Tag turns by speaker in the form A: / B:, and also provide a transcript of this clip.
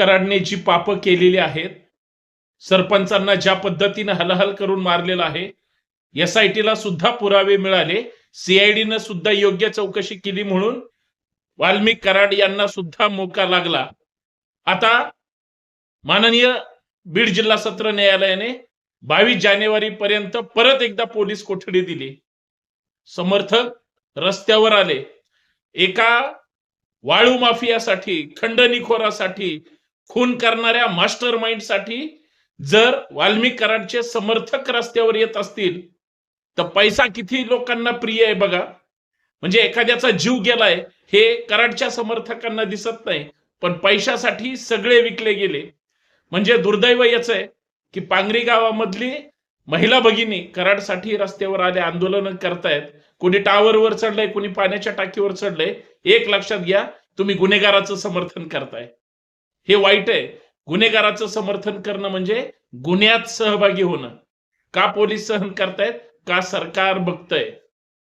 A: कराडने जी पापं केलेली आहेत, सरपंचांना ज्या पद्धतीने हलहल करून मारलेलं आहे, एसआयटीला सुद्धा पुरावे मिळाले, सीआयडीनं सुद्धा योग्य चौकशी केली म्हणून वाल्मिक कराड यांना सुद्धा मोका लागला. आता माननीय बीड जिल्हा सत्र न्यायालयाने 22 जानेवारी पर्यंत परत एकदा पोलीस कोठडी दिली. समर्थक रस्त्यावर आले. एका वाळू माफियासाठी, खंडणीखोरासाठी, खून करणाऱ्या मास्टर माइंड साठी जर वाल्मिक कराडचे समर्थक रस्त्यावर येत असतील तर पैसा किती लोकांना प्रिय आहे बघा. म्हणजे एखाद्याचा जीव गेलाय हे कराडच्या समर्थकांना दिसत नाही, पण पैशासाठी सगळे विकले गेले. म्हणजे दुर्दैव याच आहे की पांगरी गावामधली महिला भगिनी कराडसाठी रस्त्यावर आले, आंदोलन करतायत. कोणी टावरवर चढलंय, कोणी पाण्याच्या टाकीवर चढलंय. एक लक्षात घ्या, तुम्ही गुन्हेगाराचं समर्थन करताय, हे वाईट आहे. गुन्हेगाराचं समर्थन करणं म्हणजे गुन्ह्यात सहभागी होणं. का पोलीस सहन करतायत? का सरकार बघतंय.